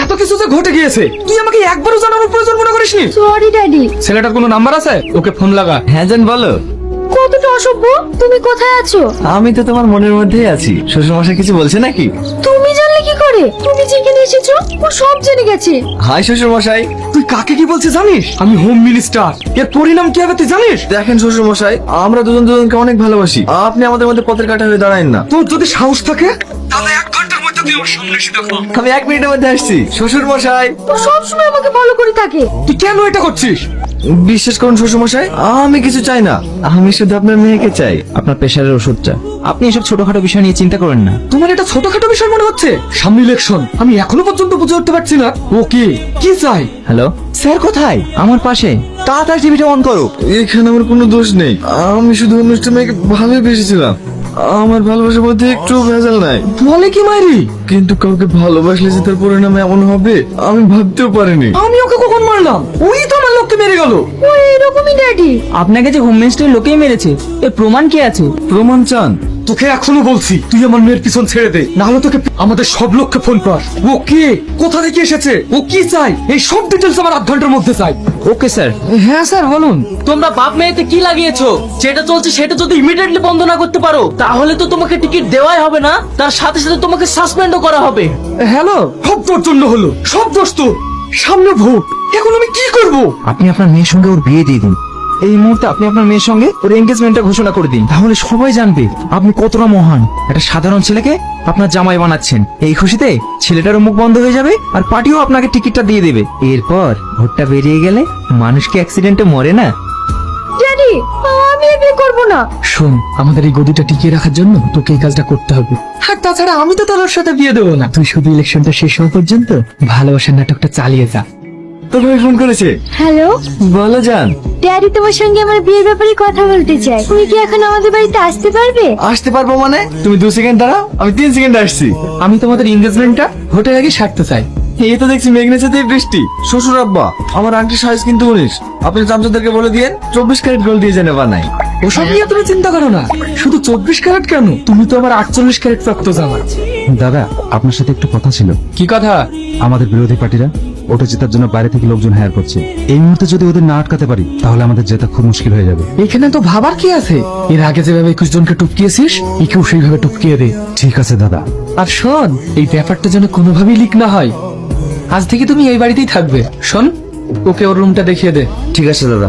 এত কিছু যে ঘটে গিয়েছে তুই আমাকে একবারও জানানোর প্রয়োজন মনে করিসনি? Sorry daddy. ছেলেটার কোনো নাম্বার আছে? ওকে ফোন লাগা। হ্যাঁ জান বলো। কতটা অসভ্য! তুমি কোথায় আছো? আমি তো তোমার মনের মধ্যেই আছি। শ্বশুর মশাই কিছু বলছে নাকি? তুমি জানলে কি করে? তুমি যেখানে এসেছো ও সব জেনে গেছে। হাই শ্বশুর মশাই। তুই কাকে কি বলছিস জানিস? আমি হোম মিনিস্টার। এর পরিণাম কি হবে তুই জানিস? দেখেন শ্বশুর মশাই, আমরা দুজন দুজনকে অনেক ভালোবাসি। আপনি আমাদের মধ্যে পথের কাঁটা হয়ে দাঁড়ায়েন না। তোর যদি সাহস থাকে তাহলে 1 ঘন্টার মধ্যে তুই আমার সামনে এসে দেখো। আমি 1 মিনিটের মধ্যে আসছি শ্বশুর মশাই। ও সব সময় আমাকে ফলো করে থাকে। তুই কেন এটা করছিস? বিশ্বাস করুন শ্বশুর মশাই, আমি কিছু চাই না। আমি শুধু আপনার মেয়েকে চাই। আপনার প্রেশারের ওষুধটা। আপনি এসব ছোটখাটো বিষয় নিয়ে চিন্তা করেন না। তোমার এটা ছোটখাটো বিষয় মনে হচ্ছে? সামনে ইলেকশন, আমি এখনো পর্যন্ত বুঝে উঠতে পারছি না ও কি চাই। হ্যালো স্যার, কোথায়? আমার পাশে। তাড়াতাড়ি টিভিটা অন করো। এখানে আমার কোনো দোষ নেই। আমি শুধু অনুষ্ঠান মেয়েকে ভালোবেসেছিলাম। আমার ভালোবাসার মধ্যে একটু ভেজাল নাই। বলে কি মারি? কিন্তু কাউকে ভালোবাসলে যে তার পরিণাম এমন হবে আমি ভাবতেও পারিনি। আমি ওকে কখন মারলাম? ওই তো আমার লোককে মেরে গেল। ও এরকমই ড্যাডি। আপনাকে যে হোম মিনিস্টারের লোকেই মেরেছে, এর প্রমাণ কি আছে? প্রমাণ চান? তোকে এখনো বলছি তুই আমার মেয়ের পিছন ছেড়ে দে, না হলে তোকে আমাদের সব লোককে ফোন কর। ও কে, কোথা থেকে এসেছে, ও কি চাই, এই সব ডিটেলস আমার 1 ঘন্টার মধ্যে চাই। Okay sir. হ্যাঁ স্যার বলুন। তোমরা বাপ মেয়েতে কি লাগিয়েছো? যেটা চলছে সেটা যদি ইমিডিয়েটলি বন্ধ না করতে পারো তাহলে তো তোমাকে টিকিট দেওয়াই হবে না, তার সাথে সাথে তোমাকে সাসপেন্ডও করা হবে। হ্যালো, সব তোর জন্য হলো, সব দোষ তোর। সামনে ভোট, এখন আমি কি করব? আপনি আপনার মেয়ের সঙ্গে ওর বিয়ে দিয়ে দিন। এই মুহূর্তে আপনি আপনার মেয়ের সঙ্গে ওর এঙ্গেজমেন্টটা ঘোষণা করে দিন, তাহলে সবাই জানবে আপনি কতটা মহান। একটা সাধারণ ছেলেকে আপনার জামাই বানাচ্ছেন। এই খুশিতে ছেলেটারও মুখ বন্ধ হয়ে যাবে আর পার্টিও আপনাকে টিকিটটা দিয়ে দেবে। এরপর ভোটটা বেরিয়ে গেলে মানুষ কি অ্যাক্সিডেন্টে মরে না? ড্যাডি, আমি এ বিয়ে করবো না। শোন, আমাদের এই গদিটা টিকিয়ে রাখার জন্য তোকে এই কাজটা করতে হবে। আর তাছাড়া আমি তো তোর সাথে বিয়ে দেবো না। তুই শুধু ইলেকশনটা শেষ হওয়া পর্যন্ত ভালোবাসার নাটকটা চালিয়ে যা। তোর ভাই ফোন করেছে। হ্যালো বলো জান। ড্যাডি, তোমার সঙ্গে আমার বিয়ের ব্যাপারে কথা বলতে চাই। তুমি কি এখন আমাদের বাড়িতে আসতে পারবে? আসতে পারবো মানে? তুমি 2 সেকেন্ড দাঁড়াও, আমি 3 সেকেন্ডে আসছি। আমি তোমাদের এঙ্গেজমেন্টটা ভোটের আগে সারতে চাই। এই তো দেখছি মেঘনা সাথে বৃষ্টি। শ্বশুর আব্বা, আমার আংটির সাইজ কিন্তু 19। আপনি চামচাদেরকে বলে দিয়েন 24 ক্যারেট গোল্ড দিয়ে জেনে বানাই। ওসব নিয়ে তুমি চিন্তা করো না। শুধু 24 ক্যারেট কেন, তুমি তো আমার 48 ক্যারেট প্রাপ্ত জামাই। দাদা, আপনার সাথে একটু কথা ছিল। কি কথা? আমাদের বিরোধী পার্টিরা ওটা জেতার জন্য বাইরে থেকে লোকজন হায়ার করছে। এই মুহূর্তে যদি ওদের না আটকাতে পারি তাহলে আমাদের জেতা খুব মুশকিল হয়ে যাবে। এখানে তো ভাবার কি আছে? এর আগে যেভাবে 21 জনকে টপকিয়েছিস, একেও সেইভাবে টপকিয়ে দে। ঠিক আছে দাদা। আর শোন, এই ব্যাপারটা যেন কোনোভাবেই লিক না হয়। আজ থেকে তুমি এই বাড়িতেই থাকবে। শোন, ওকে ওর রুমটা দেখিয়ে দে। ঠিক আছে দাদা।